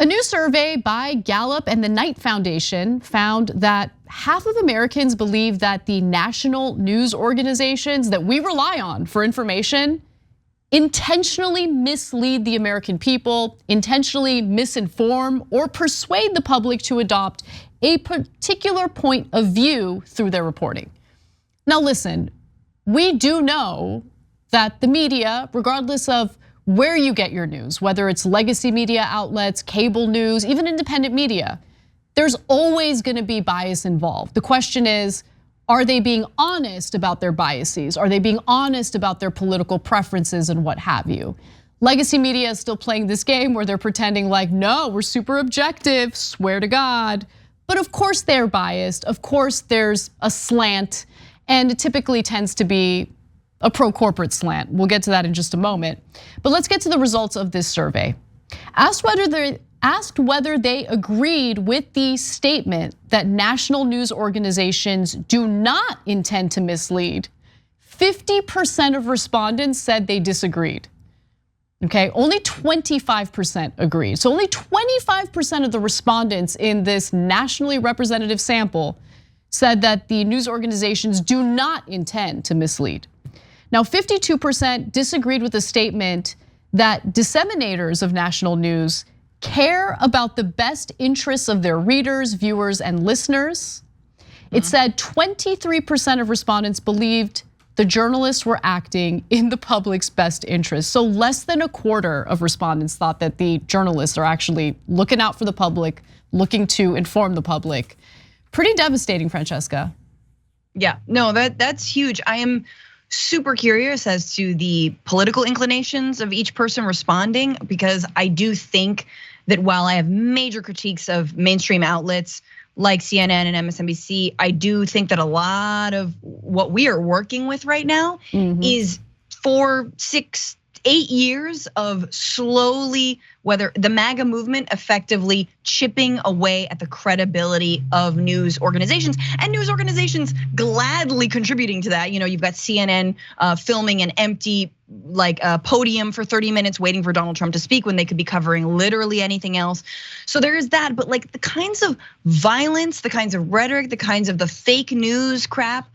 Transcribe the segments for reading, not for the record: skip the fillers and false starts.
A new survey by Gallup and the Knight Foundation found that half of Americans believe that the national news organizations that we rely on for information intentionally mislead the American people, intentionally misinform, or persuade the public to adopt a particular point of view through their reporting. Now listen, we do know that the media, regardless of where you get your news, whether it's legacy media outlets, cable news, even independent media, there's always gonna be bias involved. The question is, are they being honest about their biases? Are they being honest about their political preferences and what have you? Legacy media is still playing this game where they're pretending like, no, we're super objective, swear to God. But of course they're biased. Of course there's a slant, and it typically tends to be a pro-corporate slant. We'll get to that in just a moment. But let's get to the results of this survey. Asked whether they agreed with the statement that national news organizations do not intend to mislead, 50% of respondents said they disagreed. Okay, only 25% agreed. So only 25% of the respondents in this nationally representative sample said that the news organizations do not intend to mislead. Now, 52% disagreed with the statement that disseminators of national news care about the best interests of their readers, viewers, and listeners. It said 23% of respondents believed the journalists were acting in the public's best interest. So less than a quarter of respondents thought that the journalists are actually looking out for the public, looking to inform the public. Pretty devastating, Francesca. Yeah, no, that's huge. I am super curious as to the political inclinations of each person responding, because I do think that while I have major critiques of mainstream outlets like CNN and MSNBC, I do think that a lot of what we are working with right now is 4, 6, 8 years of slowly, whether the MAGA movement effectively chipping away at the credibility of news organizations, and news organizations gladly contributing to that. You know, you've got CNN filming an empty podium for 30 minutes waiting for Donald Trump to speak when they could be covering literally anything else. So there is that, but like the kinds of violence, the kinds of rhetoric, the kinds of the fake news crap,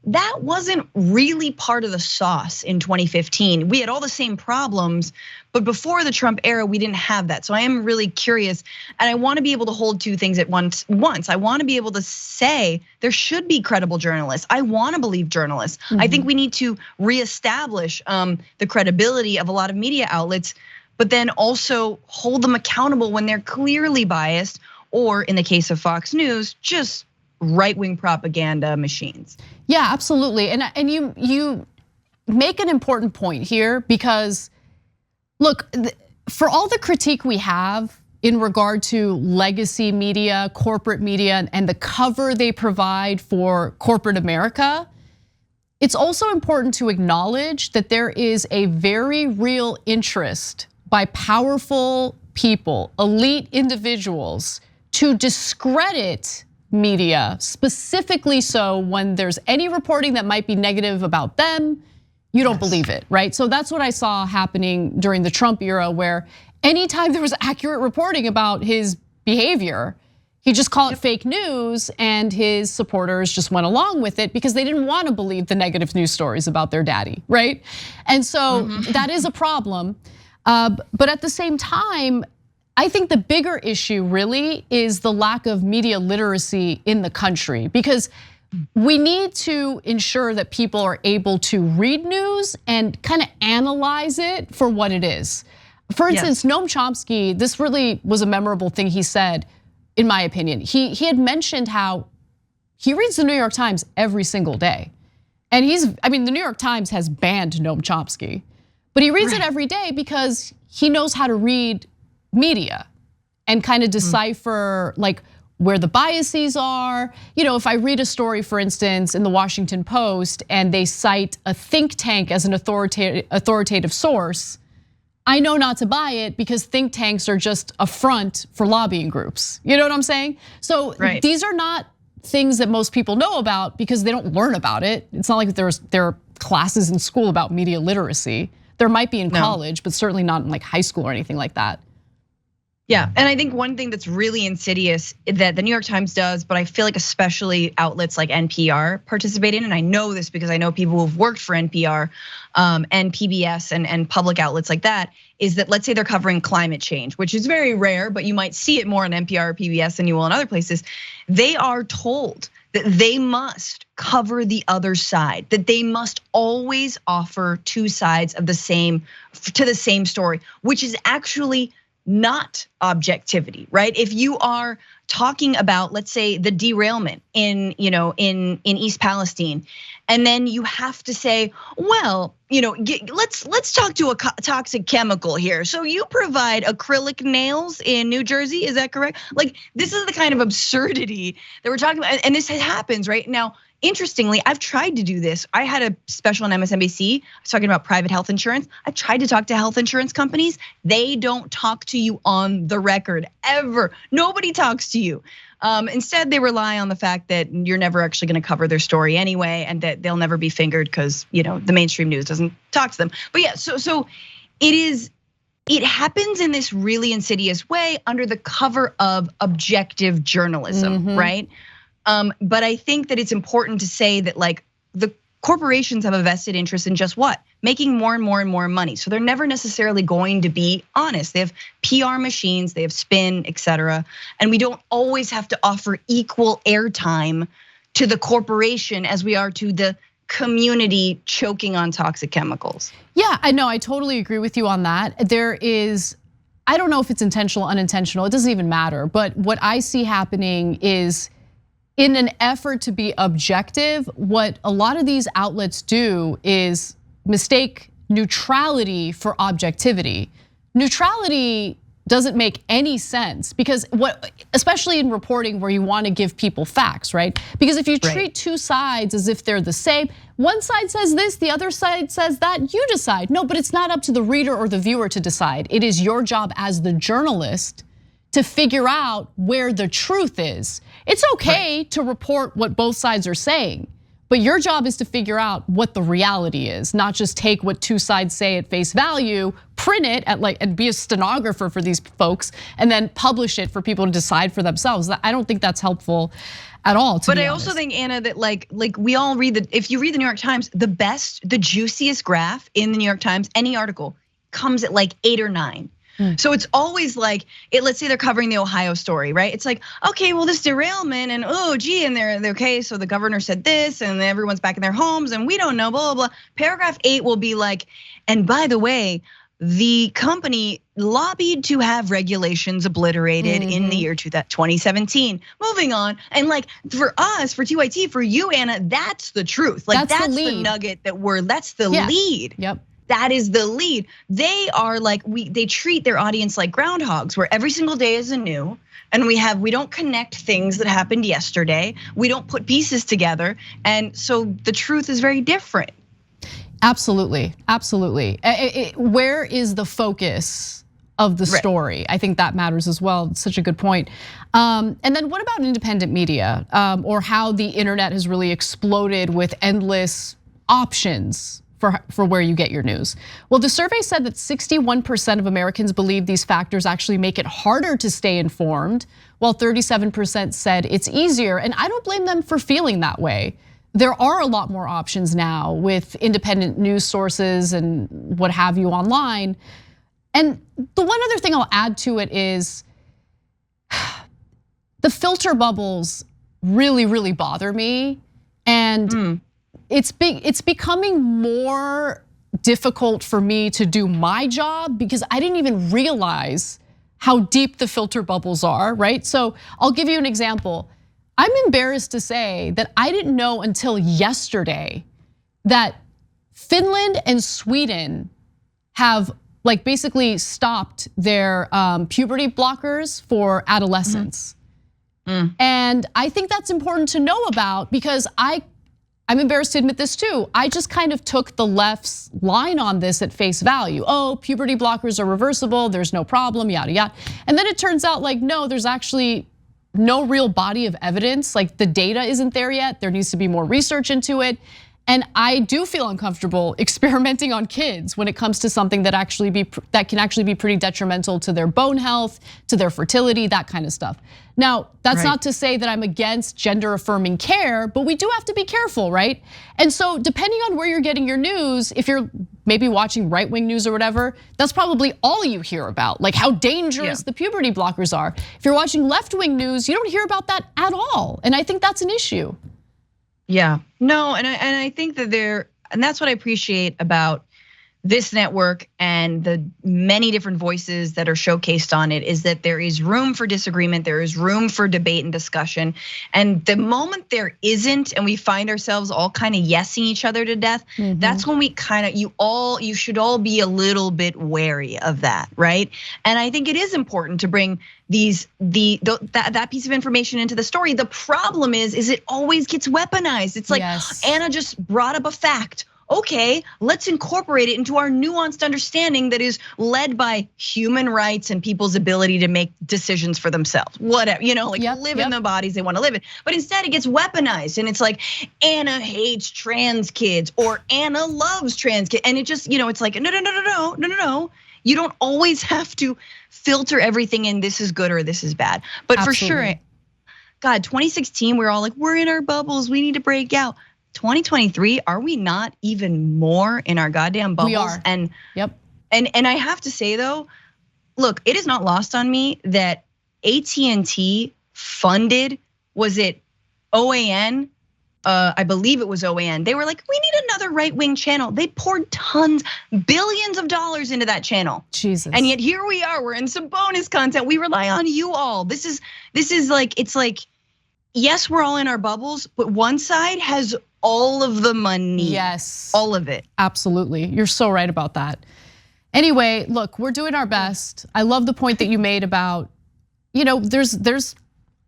that wasn't really part of the sauce in 2015. We had all the same problems, but before the Trump era, we didn't have that. So I am really curious, and I want to be able to hold two things at once. I want to be able to say there should be credible journalists. I want to believe journalists. I think we need to reestablish the credibility of a lot of media outlets, but then also hold them accountable when they're clearly biased, or in the case of Fox News, just right-wing propaganda machines. Yeah, absolutely. And you make an important point here, because look, for all the critique we have in regard to legacy media, corporate media, and the cover they provide for corporate America, it's also important to acknowledge that there is a very real interest by powerful people, elite individuals, to discredit media, specifically so when there's any reporting that might be negative about them, you don't believe it, right? So that's what I saw happening during the Trump era, where anytime there was accurate reporting about his behavior, he just called it fake news, and his supporters just went along with it because they didn't want to believe the negative news stories about their daddy, right? And so that is a problem. But at the same time, I think the bigger issue really is the lack of media literacy in the country, because we need to ensure that people are able to read news and kind of analyze it for what it is. For instance, Noam Chomsky, this really was a memorable thing he said, in my opinion. He had mentioned how he reads the New York Times every single day. And the New York Times has banned Noam Chomsky, but he reads it every day because he knows how to read media and kind of decipher like where the biases are. You know, if I read a story, for instance, in the Washington Post, and they cite a think tank as an authoritative source, I know not to buy it because think tanks are just a front for lobbying groups. You know what I'm saying? So these are not things that most people know about because they don't learn about it. It's not like there are classes in school about media literacy. There might be in college, but certainly not in like high school or anything like that. Yeah, and I think one thing that's really insidious that the New York Times does, but I feel like especially outlets like NPR participate in, and I know this because I know people who've worked for NPR and PBS and public outlets like that, is that let's say they're covering climate change, which is very rare, but you might see it more on NPR or PBS than you will in other places. They are told that they must cover the other side, that they must always offer two sides of the same story, which is actually not objectivity, right? If you are talking about, let's say, the derailment in East Palestine, and then you have to say, well, let's talk to a toxic chemical here. So you provide acrylic nails in New Jersey, is that correct? Like, this is the kind of absurdity that we're talking about, and this happens right now. Interestingly, I've tried to do this. I had a special on MSNBC. I was talking about private health insurance. I tried to talk to health insurance companies. They don't talk to you on the record ever. Nobody talks to you. Instead, they rely on the fact that you're never actually going to cover their story anyway, and that they'll never be fingered because the mainstream news doesn't talk to them. But yeah, so it happens in this really insidious way under the cover of objective journalism, right? But I think that it's important to say that like the corporations have a vested interest in just what? Making more and more and more money. So they're never necessarily going to be honest. They have PR machines, they have spin, et cetera. And we don't always have to offer equal airtime to the corporation as we are to the community choking on toxic chemicals. Yeah, I know, I totally agree with you on that. I don't know if it's intentional, unintentional, it doesn't even matter. But what I see happening is, in an effort to be objective, what a lot of these outlets do is mistake neutrality for objectivity. Neutrality doesn't make any sense because especially in reporting where you want to give people facts, right? Because if you treat two sides as if they're the same, one side says this, the other side says that, you decide. No, but it's not up to the reader or the viewer to decide. It is your job as the journalist to figure out where the truth is. It's okay to report what both sides are saying, but your job is to figure out what the reality is, not just take what two sides say at face value, print it and be a stenographer for these folks, and then publish it for people to decide for themselves. I don't think that's helpful at all. But I also think, Anna, that like we all read if you read the New York Times, the juiciest graph in the New York Times, any article, comes at like 8 or 9. So it's always like, let's say they're covering the Ohio story, right? It's like, okay, well, this derailment and and they're okay. So the governor said this and everyone's back in their homes and we don't know, blah, blah, blah. Paragraph 8 will be like, and by the way, the company lobbied to have regulations obliterated in the year 2017. Moving on, and like for us, for TYT, for you, Anna, that's the truth. Like that's the nugget that's the lead. Yep. That is the lead. They are like, they treat their audience like groundhogs, where every single day is anew, and we don't connect things that happened yesterday. We don't put pieces together, and so the truth is very different. Absolutely, absolutely. Where is the focus of the story? I think that matters as well. It's such a good point. And then what about independent media, or how the internet has really exploded with endless options for where you get your news? Well, the survey said that 61% of Americans believe these factors actually make it harder to stay informed, while 37% said it's easier. And I don't blame them for feeling that way. There are a lot more options now with independent news sources and what have you online. And the one other thing I'll add to it is the filter bubbles really, really bother me. And it's becoming more difficult for me to do my job because I didn't even realize how deep the filter bubbles are, right? So I'll give you an example. I'm embarrassed to say that I didn't know until yesterday that Finland and Sweden have like basically stopped their puberty blockers for adolescents. And I think that's important to know about because I'm embarrassed to admit this too. I just kind of took the left's line on this at face value. Oh, puberty blockers are reversible, there's no problem, yada, yada. And then it turns out like, no, there's actually no real body of evidence. Like the data isn't there yet. There needs to be more research into it. And I do feel uncomfortable experimenting on kids when it comes to something that can actually be pretty detrimental to their bone health, to their fertility, that kind of stuff. Now, that's not to say that I'm against gender affirming care, but we do have to be careful, right? And so depending on where you're getting your news, if you're maybe watching right-wing news or whatever, that's probably all you hear about, like how dangerous the puberty blockers are. If you're watching left-wing news, you don't hear about that at all. And I think that's an issue. Yeah, no, and I think that and that's what I appreciate about this network and the many different voices that are showcased on it, is that there is room for disagreement, there is room for debate and discussion. And the moment there isn't, and we find ourselves all kind of yesing each other to death, that's when we kind of, you should all be a little bit wary of that, right? And I think it is important to bring that piece of information into the story. The problem is it always gets weaponized. It's like, Anna just brought up a fact. Okay, let's incorporate it into our nuanced understanding that is led by human rights and people's ability to make decisions for themselves. Whatever, live in the bodies they want to live in. But instead it gets weaponized, and it's like Anna hates trans kids or Anna loves trans kids. And it just, it's like, no. You don't always have to filter everything in this is good or this is bad. But for sure, God, 2016, we're all like, we're in our bubbles, we need to break out. 2023, are we not even more in our goddamn bubbles? We are. And I have to say though, look, it is not lost on me that AT&T funded, was it OAN? I believe it was OAN. They were like, we need another right-wing channel. They poured billions of dollars into that channel. Jesus. And yet here we are, we're in some bonus content. We rely on you all. This is like, it's like, yes, we're all in our bubbles, but one side has all of the money. Yes. All of it. Absolutely. You're so right about that. Anyway, look, we're doing our best. I love the point that you made about, there's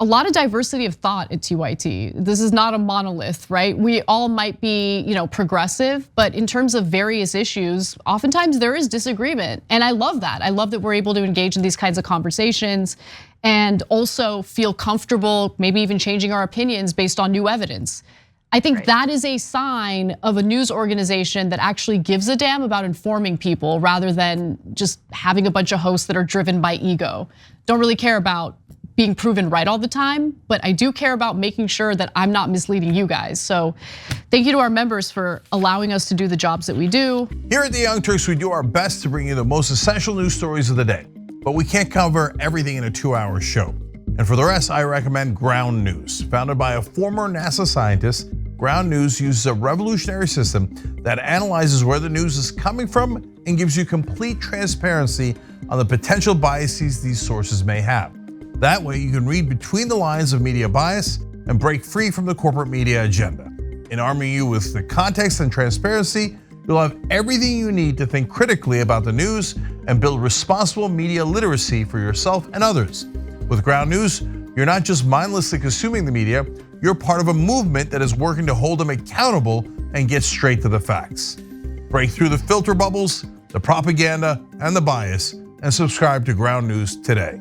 a lot of diversity of thought at TYT. This is not a monolith, right? We all might be, progressive, but in terms of various issues, oftentimes there is disagreement. And I love that. I love that we're able to engage in these kinds of conversations and also feel comfortable, maybe even changing our opinions based on new evidence. I think that is a sign of a news organization that actually gives a damn about informing people rather than just having a bunch of hosts that are driven by ego. Don't really care about being proven right all the time, but I do care about making sure that I'm not misleading you guys. So thank you to our members for allowing us to do the jobs that we do. Here at the Young Turks, we do our best to bring you the most essential news stories of the day, but we can't cover everything in a 2-hour show. And for the rest, I recommend Ground News. Founded by a former NASA scientist, Ground News uses a revolutionary system that analyzes where the news is coming from and gives you complete transparency on the potential biases these sources may have. That way you can read between the lines of media bias and break free from the corporate media agenda. In arming you with the context and transparency, you'll have everything you need to think critically about the news and build responsible media literacy for yourself and others. With Ground News, you're not just mindlessly consuming the media, you're part of a movement that is working to hold them accountable and get straight to the facts. Break through the filter bubbles, the propaganda, and the bias, and subscribe to Ground News today.